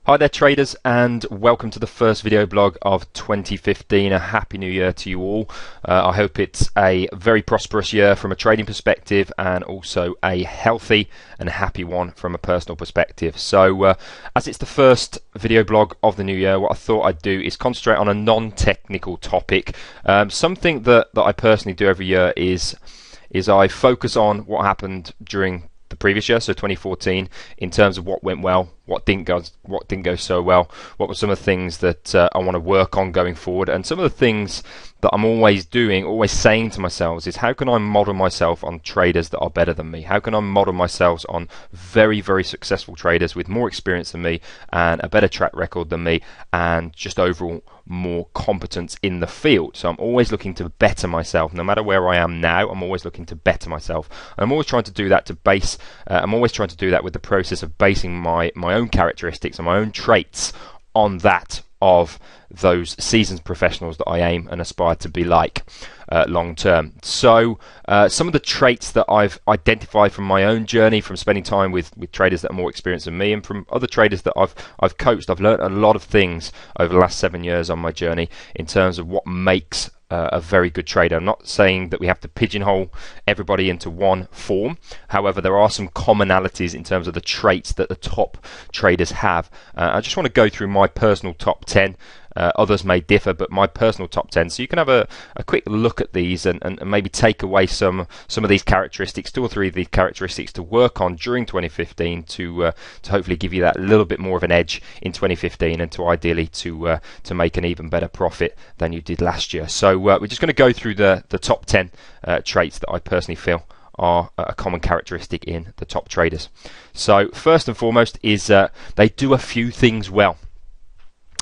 Hi there traders, and welcome to the first video blog of 2015. A happy new year to you all. I hope it's a very prosperous year from a trading perspective and also a healthy and happy one from a personal perspective. So as it's the first video blog of the new year, what I thought I'd do is concentrate on a non-technical topic. Something that I personally do every year is I focus on what happened during the previous year, so 2014, in terms of what went well, what didn't go so well, what were some of the things that I want to work on going forward, and some of the things that I'm always saying to myself is, how can I model myself on traders that are better than me? How can I model myself on very, very successful traders with more experience than me and a better track record than me and just overall more competence in the field? So I'm always looking to better myself. No matter where I am now, I'm always looking to better myself. And I'm always trying to do that with the process of basing my own characteristics and my own traits on that of those seasoned professionals that I aim and aspire to be like long term. So some of the traits that I've identified from my own journey, from spending time with traders that are more experienced than me, and from other traders that I've coached, I've learned a lot of things over the last 7 years on my journey in terms of what makes a very good trader. I'm not saying that we have to pigeonhole everybody into one form. However, there are some commonalities in terms of the traits that the top traders have. I just want to go through my personal top 10. Others may differ, but my personal top 10. So you can have a quick look at these and maybe take away some of these characteristics, 2 or 3 of these characteristics to work on during 2015 to hopefully give you that little bit more of an edge in 2015 and to ideally to make an even better profit than you did last year. So we're just going to go through the top 10 traits that I personally feel are a common characteristic in the top traders. So first and foremost is they do a few things well.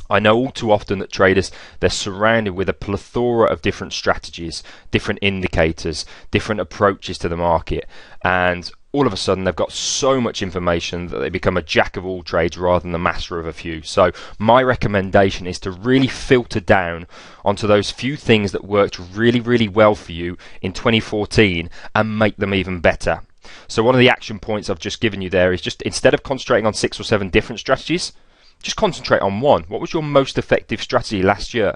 I know all too often that traders, they're surrounded with a plethora of different strategies, different indicators, different approaches to the market, and all of a sudden they've got so much information that they become a jack of all trades rather than the master of a few. So my recommendation is to really filter down onto those few things that worked really, really well for you in 2014 and make them even better. So one of the action points I've just given you there is just, instead of concentrating on 6 or 7 different strategies, just concentrate on one. What was your most effective strategy last year?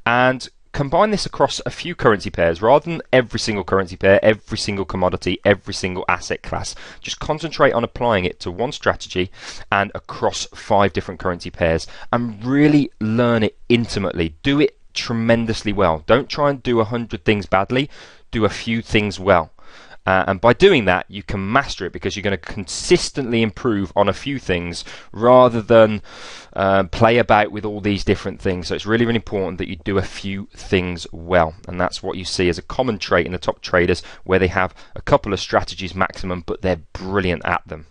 And combine this across a few currency pairs rather than every single currency pair, every single commodity, every single asset class. Just concentrate on applying it to one strategy and across 5 different currency pairs and really learn it intimately. Do it tremendously well. Don't try and do 100 things badly. Do a few things well. And by doing that, you can master it because you're going to consistently improve on a few things rather than play about with all these different things. So it's really, really important that you do a few things well. And that's what you see as a common trait in the top traders, where they have a couple of strategies maximum, but they're brilliant at them.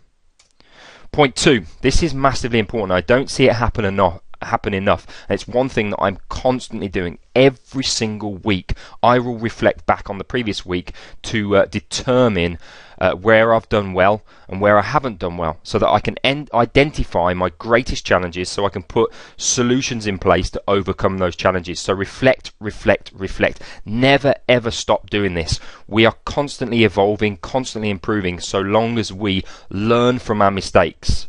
Point 2, this is massively important. I don't see it happen enough. And it's one thing that I'm constantly doing every single week. I will reflect back on the previous week to determine where I've done well and where I haven't done well, so that I can identify my greatest challenges, so I can put solutions in place to overcome those challenges. So reflect, reflect, reflect. Never ever stop doing this. We are constantly evolving, constantly improving, so long as we learn from our mistakes.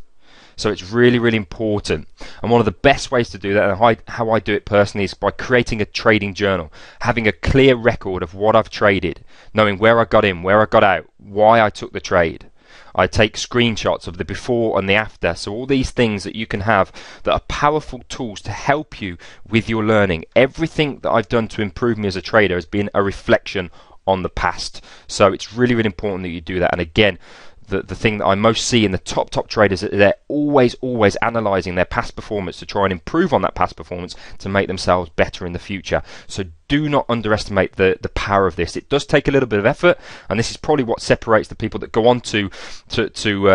So it's really, really important. And one of the best ways to do that, and how I do it personally, is by creating a trading journal, having a clear record of what I've traded, knowing where I got in, where I got out, why I took the trade. I take screenshots of the before and the after. So all these things that you can have that are powerful tools to help you with your learning. Everything that I've done to improve me as a trader has been a reflection on the past. So it's really, really important that you do that. And again, the thing that I most see in the top traders is that they're always analysing their past performance to try and improve on that past performance to make themselves better in the future. So do not underestimate the power of this. It does take a little bit of effort, and this is probably what separates the people that go on to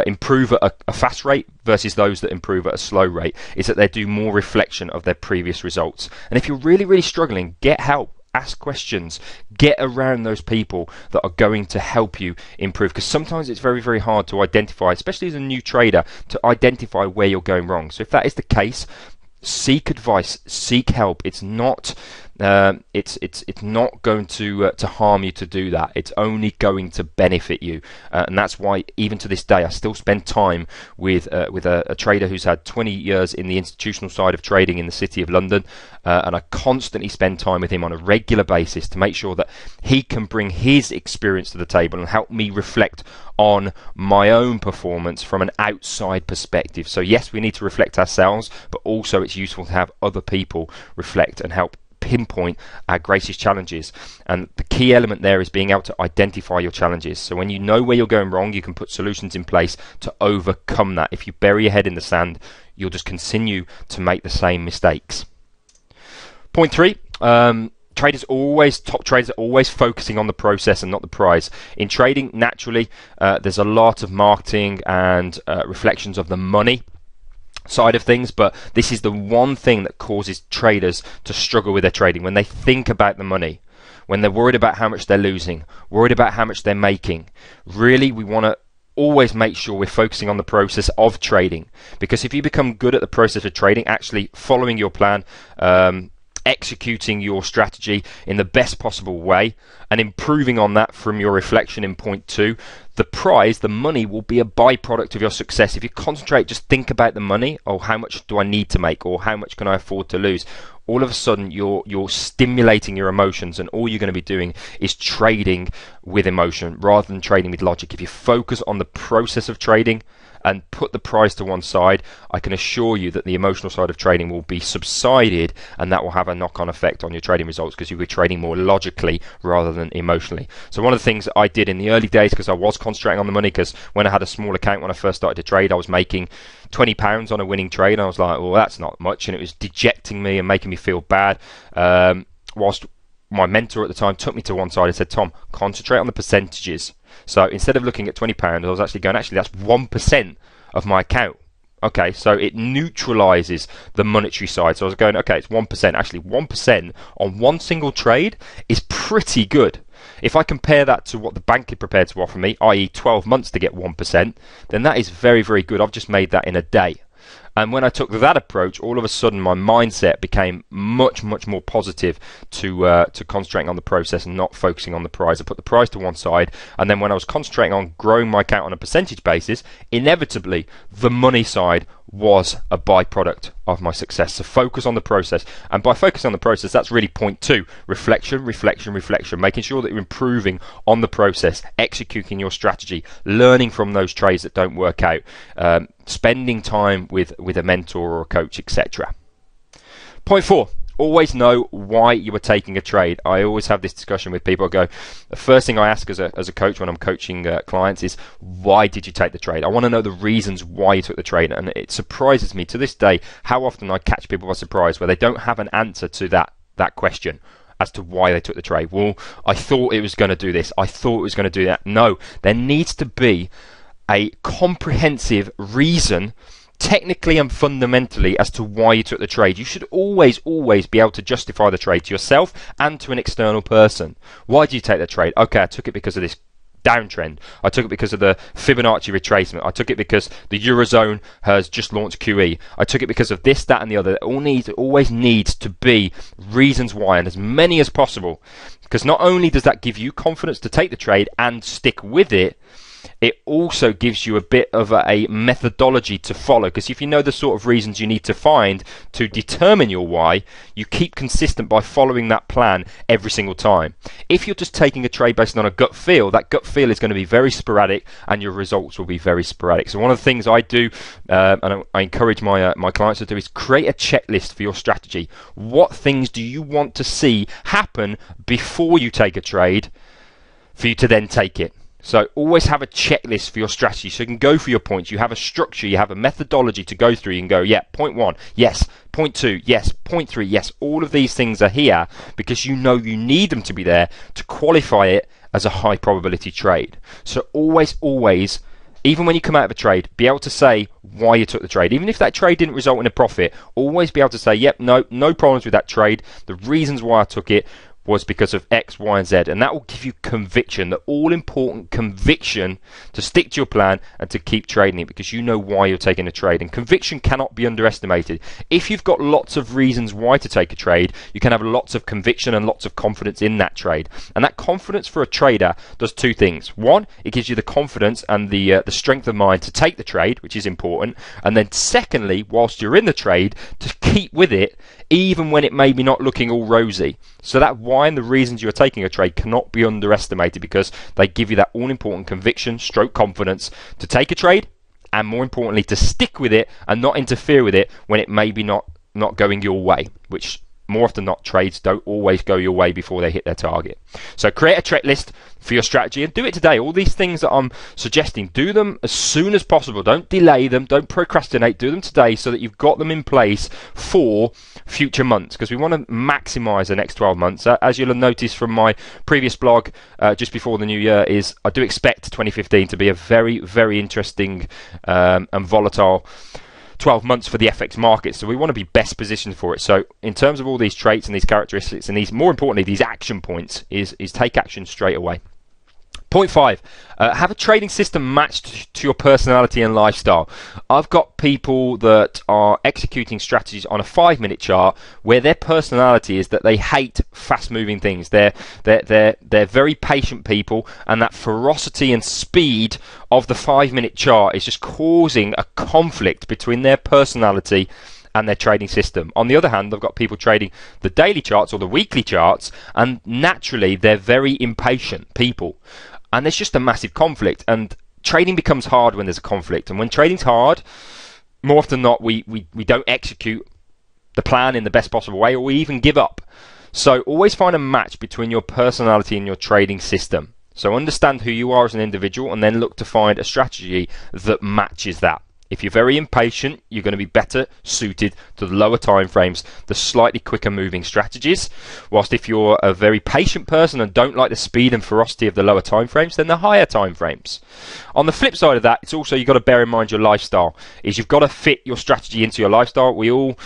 improve at a fast rate versus those that improve at a slow rate, is that they do more reflection of their previous results. And if you're really, really struggling, get help. Ask questions, get around those people that are going to help you improve, because sometimes it's very, very hard to identify, especially as a new trader, to identify where you're going wrong. So if that is the case, seek advice, seek help. It's not it's not going to harm you to do that. It's only going to benefit you, and that's why even to this day I still spend time with a trader who's had 20 years in the institutional side of trading in the City of London, and I constantly spend time with him on a regular basis to make sure that he can bring his experience to the table and help me reflect on my own performance from an outside perspective. So yes, we need to reflect ourselves, but also it's useful to have other people reflect and help pinpoint our greatest challenges. And the key element there is being able to identify your challenges. So when you know where you're going wrong, you can put solutions in place to overcome that. If you bury your head in the sand, you'll just continue to make the same mistakes. Point 3, top traders are always focusing on the process and not the prize. In trading, naturally, there's a lot of marketing and reflections of the money side of things, but this is the one thing that causes traders to struggle with their trading. When they think about the money, when they're worried about how much they're losing, worried about how much they're making, really we want to always make sure we're focusing on the process of trading, because if you become good at the process of trading, actually following your plan, executing your strategy in the best possible way and improving on that from your reflection in point 2, the prize, the money, will be a byproduct of your success. If you concentrate, just think about the money, or how much do I need to make, or how much can I afford to lose, all of a sudden you're stimulating your emotions, and all you're going to be doing is trading with emotion rather than trading with logic. If you focus on the process of trading and put the price to one side, I can assure you that the emotional side of trading will be subsided, and that will have a knock-on effect on your trading results, because you'll be trading more logically rather than emotionally. So one of the things that I did in the early days, because I was concentrating on the money, because when I had a small account when I first started to trade, I was making £20 on a winning trade, and I was like, well, that's not much, and it was dejecting me and making me feel bad, whilst my mentor at the time took me to one side and said, Tom, concentrate on the percentages. So instead of looking at £20, I was actually going, actually that's 1% of my account. Okay, so it neutralizes the monetary side. So I was going, okay, it's 1%. Actually, 1% on one single trade is pretty good. If I compare that to what the bank is prepared to offer me, i.e. 12 months to get 1%, then that is very, very good. I've just made that in a day. And when I took that approach, all of a sudden my mindset became much, much more positive to concentrating on the process and not focusing on the prize. I put the prize to one side, and then when I was concentrating on growing my account on a percentage basis, inevitably the money side was a byproduct of my success. So focus on the process, and by focusing on the process, that's really point 2: reflection, reflection, reflection, making sure that you're improving on the process, executing your strategy, learning from those trades that don't work out, spending time with a mentor or a coach, etc. Point 4: always know why you are taking a trade. I always have this discussion with people. I go, the first thing I ask as a coach when I'm coaching clients is, why did you take the trade? I want to know the reasons why you took the trade. And it surprises me to this day how often I catch people by surprise where they don't have an answer to that question as to why they took the trade. Well, I thought it was going to do this, I thought it was going to do that. No, there needs to be a comprehensive reason, technically and fundamentally, as to why you took the trade. You should always be able to justify the trade to yourself and to an external person. Why did you take the trade? Okay, I took it because of this downtrend. I took it because of the Fibonacci retracement. I took it because the Eurozone has just launched QE. I took it because of this, that, and the other. It always needs to be reasons why, and as many as possible. Because not only does that give you confidence to take the trade and stick with it, it also gives you a bit of a methodology to follow, because if you know the sort of reasons you need to find to determine your why, you keep consistent by following that plan every single time. If you're just taking a trade based on a gut feel, that gut feel is going to be very sporadic and your results will be very sporadic. So one of the things I do, and I encourage my clients to do, is create a checklist for your strategy. What things do you want to see happen before you take a trade for you to then take it? So always have a checklist for your strategy, so you can go for your points. You have a structure, you have a methodology to go through. You can go, yeah, point 1, yes, point 2, yes, point 3, yes. All of these things are here because you know you need them to be there to qualify it as a high probability trade. So always, even when you come out of a trade, be able to say why you took the trade. Even if that trade didn't result in a profit, always be able to say, yep, no problems with that trade. The reasons why I took it was because of X, Y, and Z. And that will give you conviction, the all-important conviction to stick to your plan and to keep trading it, because you know why you're taking a trade. And conviction cannot be underestimated. If you've got lots of reasons why to take a trade, you can have lots of conviction and lots of confidence in that trade. And that confidence for a trader does two things. One, it gives you the confidence and the strength of mind to take the trade, which is important. And then secondly, whilst you're in the trade, to keep with it even when it may be not looking all rosy. So that why and the reasons you're taking a trade cannot be underestimated, because they give you that all-important conviction, stroke confidence to take a trade, and more importantly to stick with it and not interfere with it when it may be not going your way, which more often than not, trades don't always go your way before they hit their target. So create a checklist for your strategy and do it today. All these things that I'm suggesting, do them as soon as possible. Don't delay them. Don't procrastinate. Do them today so that you've got them in place for future months, because we want to maximize the next 12 months. As you'll have noticed from my previous blog just before the new year, is I do expect 2015 to be a very, very interesting and volatile 12 months for the FX market, so we want to be best positioned for it. So in terms of all these traits and these characteristics and these, more importantly, these action points, is take action straight away. Point 5, have a trading system matched to your personality and lifestyle. I've got people that are executing strategies on a 5-minute chart where their personality is that they hate fast-moving things. They're very patient people, and that ferocity and speed of the 5-minute chart is just causing a conflict between their personality and their trading system. On the other hand, I've got people trading the daily charts or the weekly charts, and naturally they're very impatient people. And there's just a massive conflict, and trading becomes hard when there's a conflict. And when trading's hard, more often than not, we don't execute the plan in the best possible way, or we even give up. So always find a match between your personality and your trading system. So understand who you are as an individual, and then look to find a strategy that matches that. If you're very impatient, you're going to be better suited to the lower time frames, the slightly quicker moving strategies. Whilst if you're a very patient person and don't like the speed and ferocity of the lower time frames, then the higher time frames. On the flip side of that, it's also, you've got to bear in mind your lifestyle. Is you've got to fit your strategy into your lifestyle. We all,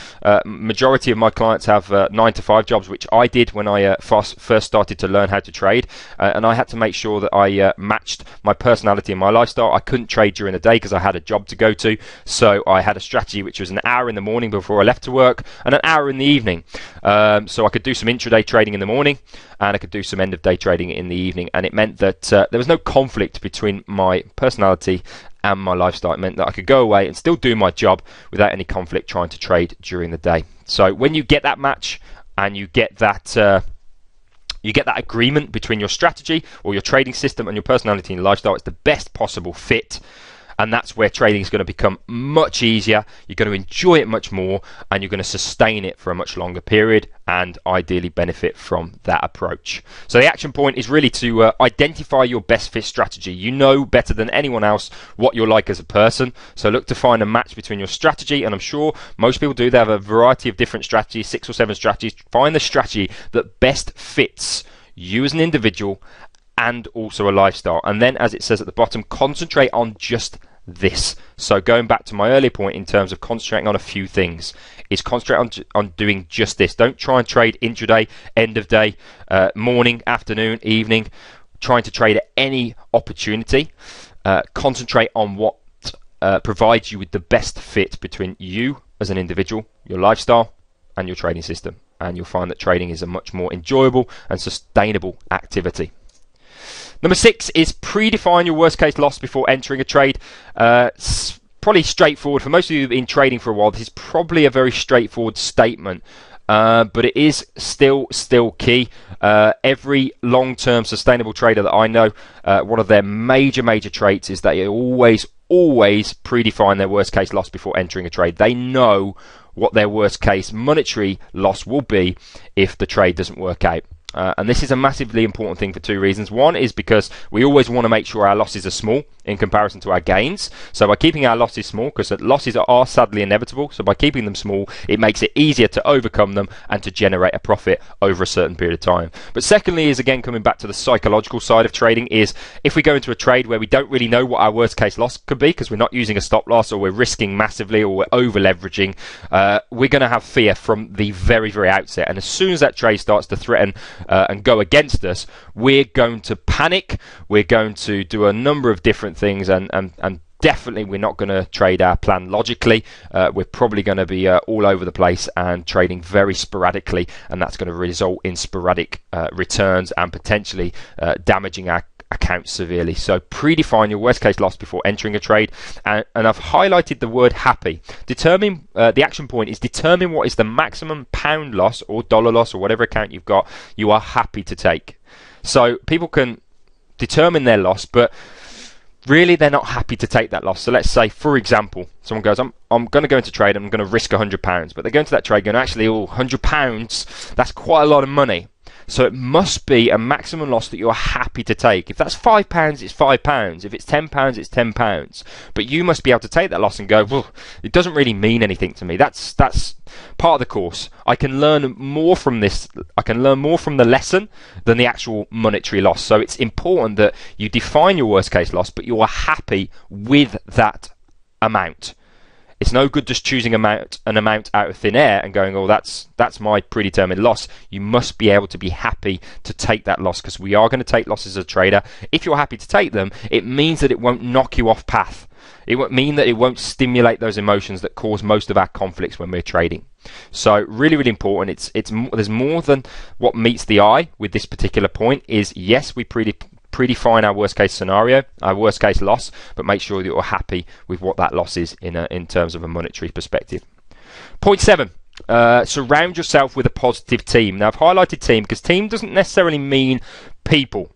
majority of my clients have 9-to-5 jobs, which I did when I first started to learn how to trade, and I had to make sure that I matched my personality and my lifestyle. I couldn't trade during the day because I had a job to go to. So I had a strategy which was an hour in the morning before I left to work and an hour in the evening. So I could do some intraday trading in the morning and I could do some end of day trading in the evening. And it meant that there was no conflict between my personality and my lifestyle. It meant that I could go away and still do my job without any conflict trying to trade during the day. So when you get that match and you get that agreement between your strategy or your trading system and your personality and lifestyle, it's the best possible fit. And that's where trading is going to become much easier. You're going to enjoy it much more, and you're going to sustain it for a much longer period and ideally benefit from that approach. So the action point is really to identify your best fit strategy. You know better than anyone else what you're like as a person. So look to find a match between your strategy, and I'm sure most people do. They have a variety of different strategies, 6 or 7 strategies. Find the strategy that best fits you as an individual and also a lifestyle. And then, as it says at the bottom, concentrate on just this. So going back to my earlier point in terms of concentrating on a few things, is concentrate on doing just this. Don't try and trade intraday, end of day, morning, afternoon, evening, trying to trade at any opportunity. Concentrate on what provides you with the best fit between you as an individual, your lifestyle, and your trading system. And you'll find that trading is a much more enjoyable and sustainable activity. Number 6 is predefine your worst case loss before entering a trade. It's probably straightforward. For most of you who've been trading for a while, this is probably a very straightforward statement, but it is still key. Every long-term sustainable trader that I know, one of their major traits is that they always predefine their worst case loss before entering a trade. They know what their worst case monetary loss will be if the trade doesn't work out. And this is a massively important thing for 2 reasons. One is because we always want to make sure our losses are small in comparison to our gains. So by keeping our losses small, because losses are sadly inevitable, so by keeping them small, it makes it easier to overcome them and to generate a profit over a certain period of time. But secondly is, again, coming back to the psychological side of trading, is if we go into a trade where we don't really know what our worst case loss could be, because we're not using a stop loss, or we're risking massively, or we're over leveraging, we're going to have fear from the very outset. And as soon as that trade starts to threaten and go against us, we're going to panic. We're going to do a number of different things, and definitely we're not going to trade our plan logically. We're probably going to be all over the place and trading very sporadically, and that's going to result in sporadic returns and potentially damaging our account severely. So predefine your worst case loss before entering a trade, and I've highlighted the word happy. Determine the action point is determine what is the maximum pound loss or dollar loss or whatever account you've got you are happy to take. So people can determine their loss, but really they're not happy to take that loss. So let's say, for example, someone goes, I'm going to go into trade, I'm going to risk £100, but they go into that trade going, actually, £100, that's quite a lot of money. So it must be a maximum loss that you're happy to take. If that's £5, it's £5. If it's £10, it's £10. But you must be able to take that loss and go, well, it doesn't really mean anything to me. That's part of the course. I can learn more from this. I can learn more from the lesson than the actual monetary loss. So it's important that you define your worst case loss, but you are happy with that amount. It's no good just choosing an amount out of thin air and going, oh, that's my predetermined loss. You must be able to be happy to take that loss, because we are going to take losses as a trader. If you're happy to take them, it means that it won't knock you off path. It won't mean that it won't stimulate those emotions that cause most of our conflicts when we're trading. So really, really important. There's more than what meets the eye with this particular point. Is yes, we predefine our worst case scenario, our worst case loss, but make sure that you're happy with what that loss is in terms of a monetary perspective. Point 7, surround yourself with a positive team. Now I've highlighted team because team doesn't necessarily mean people.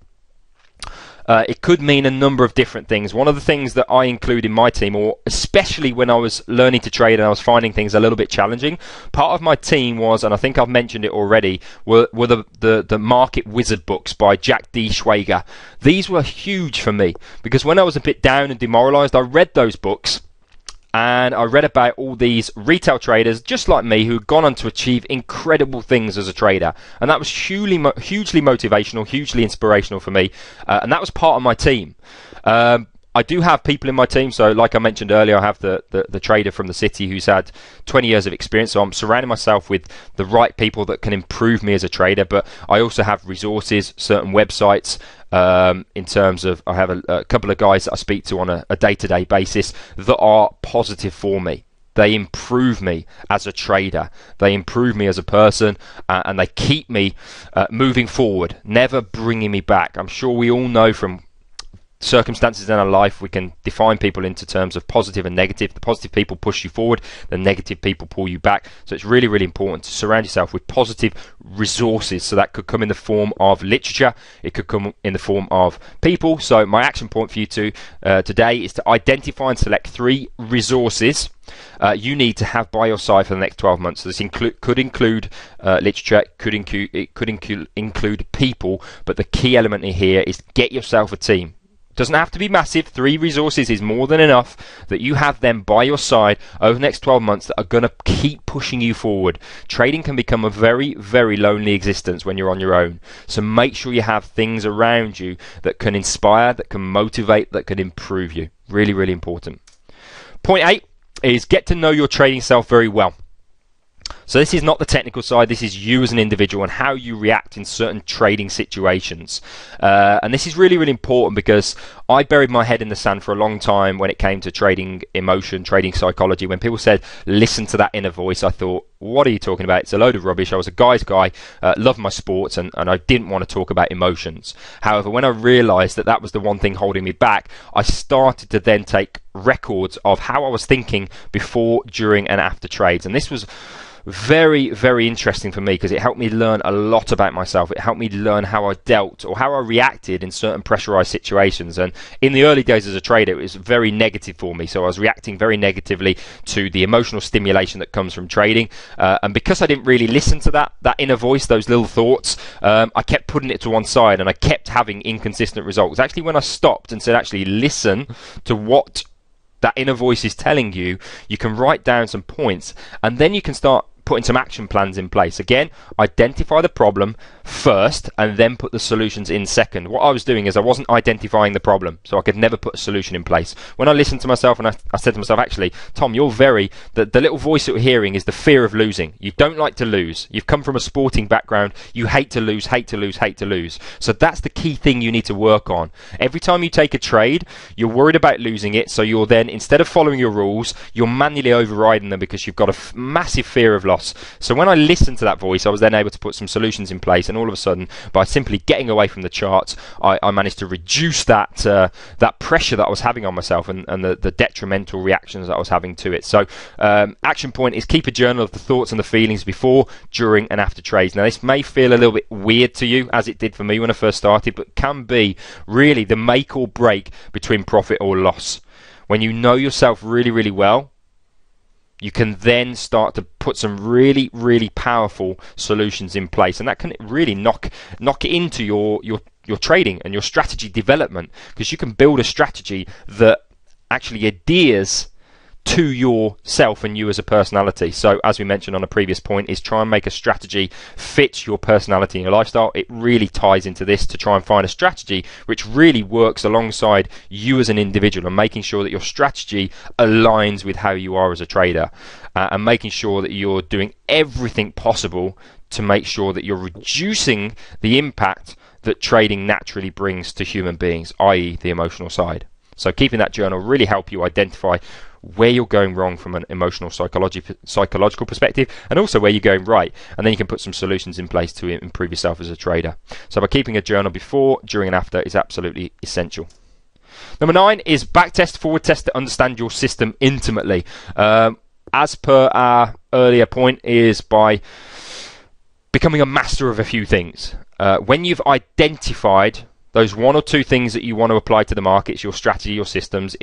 It could mean a number of different things. One of the things that I include in my team, or especially when I was learning to trade and I was finding things a little bit challenging, part of my team was, and I think I've mentioned it already, were the Market Wizard books by Jack D. Schwager. These were huge for me because when I was a bit down and demoralized, I read those books. And I read about all these retail traders just like me who'd gone on to achieve incredible things as a trader. And that was hugely motivational, hugely inspirational for me. And that was part of my team. I do have people in my team. So like I mentioned earlier, I have the trader from the city who's had 20 years of experience. So I'm surrounding myself with the right people that can improve me as a trader. But I also have resources, certain websites, in terms of I have a couple of guys that I speak to on a day-to-day basis that are positive for me. They improve me as a trader. They improve me as a person, and they keep me moving forward, never bringing me back. I'm sure we all know from circumstances in our life we can define people into terms of positive and negative. The positive people push you forward, the negative people pull you back. So it's really, really important to surround yourself with positive resources. So that could come in the form of literature, it could come in the form of people. So my action point for you today is to identify and select 3 resources you need to have by your side for the next 12 months. So this could include literature, it could include people, but the key element here is get yourself a team. Doesn't have to be massive. 3 resources is more than enough, that you have them by your side over the next 12 months that are going to keep pushing you forward. Trading can become a very, very lonely existence when you're on your own. So make sure you have things around you that can inspire, that can motivate, that can improve you. Really, really important. Point 8 is get to know your trading self very well. So this is not the technical side, this is you as an individual and how you react in certain trading situations. And this is really, really important because I buried my head in the sand for a long time when it came to trading emotion, trading psychology. When people said, listen to that inner voice, I thought, what are you talking about? It's a load of rubbish. I was a guy's guy, loved my sports, and I didn't want to talk about emotions. However, when I realised that that was the one thing holding me back, I started to then take records of how I was thinking before, during and after trades. And this was very, very interesting for me because it helped me learn a lot about myself. It helped me learn how I dealt or how I reacted in certain pressurized situations. And in the early days as a trader, it was very negative for me. So I was reacting very negatively to the emotional stimulation that comes from trading. And because I didn't really listen to that inner voice, those little thoughts, I kept putting it to one side and I kept having inconsistent results. Actually, when I stopped and said, actually listen to what that inner voice is telling you, you can write down some points and then you can start putting some action plans in place. Again, identify the problem first and then put the solutions in second. What I was doing is I wasn't identifying the problem, so I could never put a solution in place. When I listened to myself and I said to myself, actually, Tom, the little voice that you're hearing is the fear of losing. You don't like to lose. You've come from a sporting background. You hate to lose, hate to lose, hate to lose. So that's the key thing you need to work on. Every time you take a trade, you're worried about losing it, so you're then, instead of following your rules, you're manually overriding them because you've got a massive fear of loss. So when I listened to that voice, I was then able to put some solutions in place, and all of a sudden, by simply getting away from the charts, I managed to reduce that pressure that I was having on myself and the detrimental reactions that I was having to it. So action point is keep a journal of the thoughts and the feelings before, during and after trades. Now this may feel a little bit weird to you, as it did for me when I first started, but can be really the make or break between profit or loss. When you know yourself really, really well, you can then start to put some really, really powerful solutions in place, and that can really knock it into your trading and your strategy development, because you can build a strategy that actually adheres to yourself and you as a personality. So as we mentioned on a previous point, is try and make a strategy fit your personality and your lifestyle. It really ties into this to try and find a strategy which really works alongside you as an individual, and making sure that your strategy aligns with how you are as a trader, and making sure that you're doing everything possible to make sure that you're reducing the impact that trading naturally brings to human beings, i.e. the emotional side. So keeping that journal really help you identify where you're going wrong from an emotional psychological perspective, and also where you're going right, and then you can put some solutions in place to improve yourself as a trader. So by keeping a journal before, during and after is absolutely essential. Number 9 is backtest, forward test to understand your system intimately. As per our earlier point, is by becoming a master of a few things. When you've identified those one or two things that you want to apply to the markets, your strategy, your systems,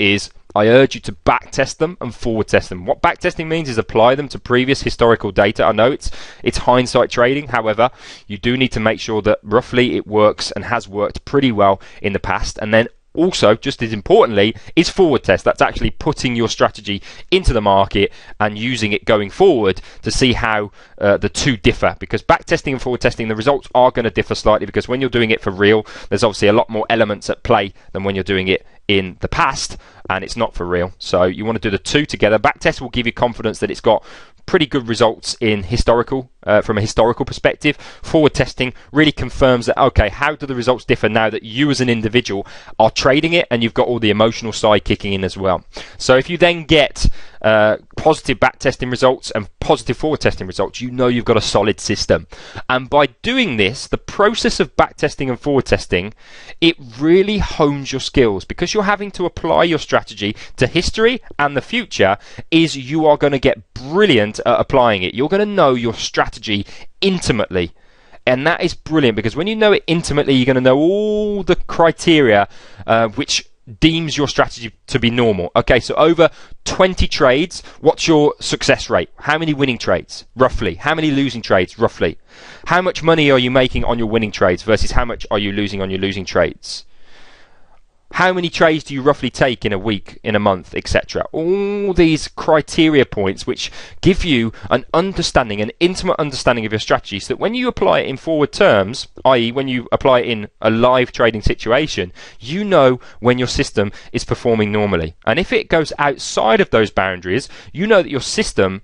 I urge you to backtest them and forward test them. What backtesting means is apply them to previous historical data. I know it's hindsight trading. However, you do need to make sure that roughly it works and has worked pretty well in the past. And then also, just as importantly, is forward test. That's actually putting your strategy into the market and using it going forward to see how the two differ. Because backtesting and forward testing, the results are going to differ slightly, because when you're doing it for real, there's obviously a lot more elements at play than when you're doing it in the past and it's not for real. So you want to do the two together. Backtest will give you confidence that it's got pretty good results in from a historical perspective. Forward testing really confirms that, okay, how do the results differ now that you as an individual are trading it and you've got all the emotional side kicking in as well. So if you then get positive backtesting results and positive forward testing results, you know you've got a solid system. And by doing this, the process of backtesting and forward testing, it really hones your skills, because you're having to apply your strategy to history and the future. You are going to get brilliant at applying it. You're going to know your strategy intimately. And that is brilliant, because when you know it intimately, you're going to know all the criteria which deems your strategy to be normal. Okay, so over 20 trades, what's your success rate? How many winning trades, roughly? How many losing trades, roughly? How much money are you making on your winning trades versus how much are you losing on your losing trades? How many trades do you roughly take in a week, in a month, etc.? All these criteria points which give you an understanding, an intimate understanding of your strategy, so that when you apply it in forward terms, i.e. when you apply it in a live trading situation, you know when your system is performing normally. And if it goes outside of those boundaries, you know that your system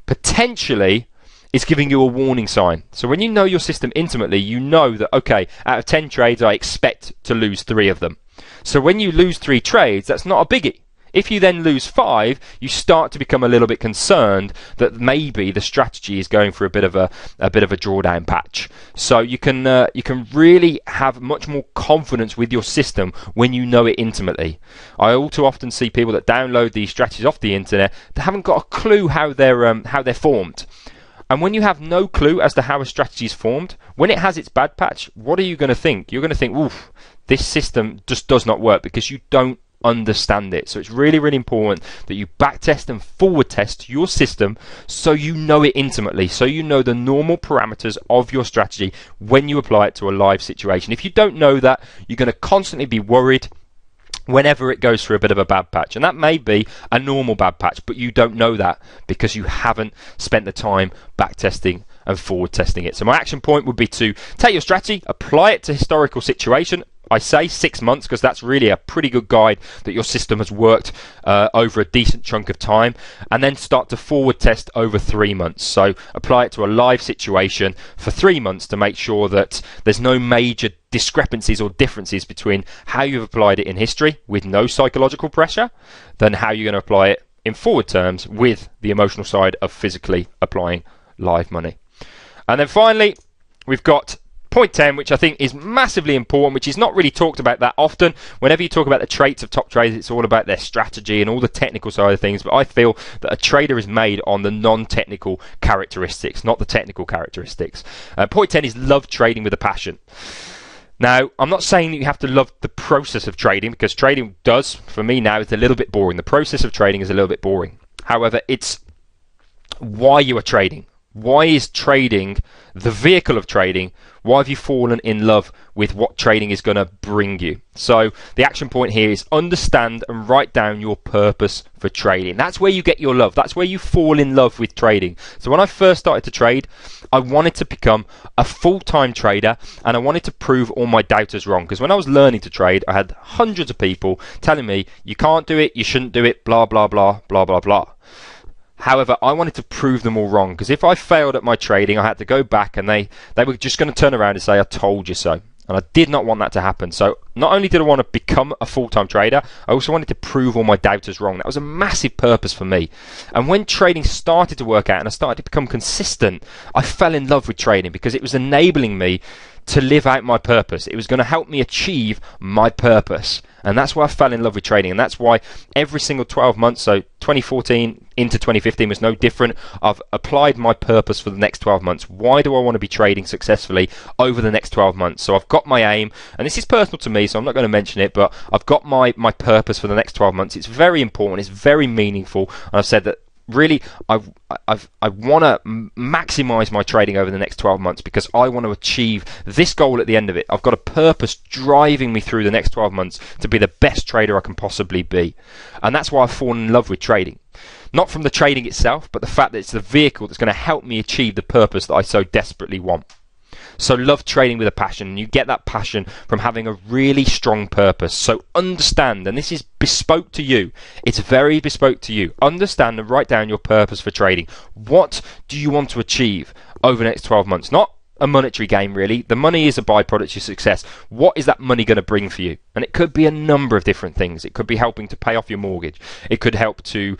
potentially is giving you a warning sign. So when you know your system intimately, you know that, okay, out of 10 trades, I expect to lose 3 of them. So when you lose 3 trades, that's not a biggie. If you then lose 5, you start to become a little bit concerned that maybe the strategy is going for a bit of a drawdown patch. So you can really have much more confidence with your system when you know it intimately. I all too often see people that download these strategies off the internet that haven't got a clue how they're formed. And when you have no clue as to how a strategy is formed, when it has its bad patch, what are you going to think? You're going to think, oof, this system just does not work, because you don't understand it. So it's really, really important that you backtest and forward test your system so you know it intimately, so you know the normal parameters of your strategy when you apply it to a live situation. If you don't know that, you're going to constantly be worried. whenever it goes through a bit of a bad patch. And that may be a normal bad patch, but you don't know that because you haven't spent the time back testing and forward testing it. So my action point would be to take your strategy, apply it to historical situation. I say 6 months because that's really a pretty good guide that your system has worked over a decent chunk of time, and then start to forward test over 3 months. So apply it to a live situation for 3 months to make sure that there's no major discrepancies or differences between how you've applied it in history with no psychological pressure than how you're going to apply it in forward terms with the emotional side of physically applying live money. And then finally, we've got point 10, which I think is massively important, which is not really talked about that often. Whenever you talk about the traits of top traders, it's all about their strategy and all the technical side of things. But I feel that a trader is made on the non-technical characteristics, not the technical characteristics. Point 10 is love trading with a passion. Now, I'm not saying that you have to love the process of trading, because trading does, for me now, is a little bit boring. The process of trading is a little bit boring. However, it's why you are trading. Why is trading the vehicle of trading? Why have you fallen in love with what trading is going to bring you? So the action point here is understand and write down your purpose for trading. That's where you get your love. That's where you fall in love with trading. So when I first started to trade, I wanted to become a full-time trader, and I wanted to prove all my doubters wrong. Because when I was learning to trade, I had hundreds of people telling me, you can't do it, you shouldn't do it, blah, blah, blah, blah, blah, blah. However, I wanted to prove them all wrong, because if I failed at my trading, I had to go back and they were just going to turn around and say, I told you so. And I did not want that to happen. So not only did I want to become a full-time trader, I also wanted to prove all my doubters wrong. That was a massive purpose for me. And when trading started to work out and I started to become consistent, I fell in love with trading because it was enabling me to live out my purpose. It was going to help me achieve my purpose. And that's why I fell in love with trading. And that's why every single 12 months, so 2014 into 2015 was no different. I've applied my purpose for the next 12 months. Why do I want to be trading successfully over the next 12 months? So I've got my aim, and this is personal to me, so I'm not going to mention it, but I've got my purpose for the next 12 months. It's very important. It's very meaningful. And I've said that really, I want to maximize my trading over the next 12 months because I want to achieve this goal at the end of it. I've got a purpose driving me through the next 12 months to be the best trader I can possibly be. And that's why I've fallen in love with trading. Not from the trading itself, but the fact that it's the vehicle that's going to help me achieve the purpose that I so desperately want. So love trading with a passion, and you get that passion from having a really strong purpose. So understand, and this is bespoke to you, it's very bespoke to you. Understand and write down your purpose for trading. What do you want to achieve over the next 12 months? Not a monetary game, really. The money is a byproduct of your success. What is that money going to bring for you? And it could be a number of different things. It could be helping to pay off your mortgage. It could help to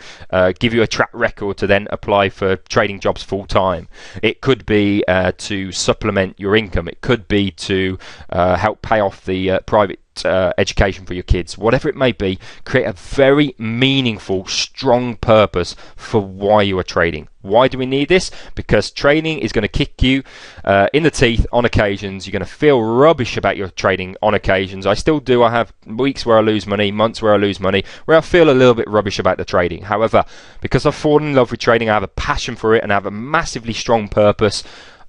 give you a track record to then apply for trading jobs full time. It could be to supplement your income. It could be to help pay off the private education for your kids. Whatever it may be, create a very meaningful, strong purpose for why you are trading. Why do we need this? Because trading is going to kick you in the teeth on occasions. You're going to feel rubbish about your trading on occasions. I still do. I have weeks where I lose money, months where I lose money, where I feel a little bit rubbish about the trading. However, because I've fallen in love with trading, I have a passion for it and I have a massively strong purpose.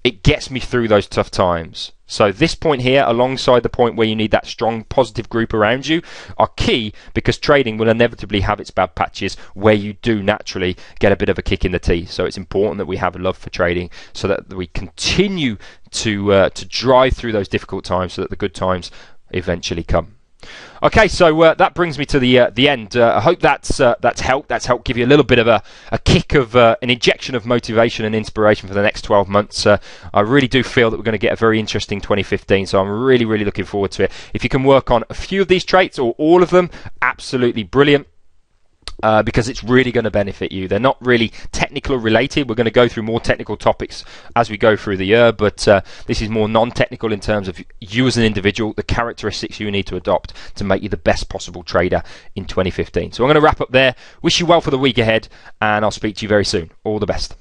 It gets me through those tough times. So this point here, alongside the point where you need that strong positive group around you, are key, because trading will inevitably have its bad patches where you do naturally get a bit of a kick in the teeth. So it's important that we have a love for trading so that we continue to drive through those difficult times so that the good times eventually come. Okay, so that brings me to the end. I hope that's helped. That's helped give you a little bit of a kick of an injection of motivation and inspiration for the next 12 months. I really do feel that we're going to get a very interesting 2015, so I'm really, really looking forward to it. If you can work on a few of these traits or all of them, absolutely brilliant. Because it's really going to benefit you. They're not really technical related. We're going to go through more technical topics as we go through the year, but this is more non-technical in terms of you as an individual, the characteristics you need to adopt to make you the best possible trader in 2015. So I'm going to wrap up there. Wish you well for the week ahead, and I'll speak to you very soon. All the best.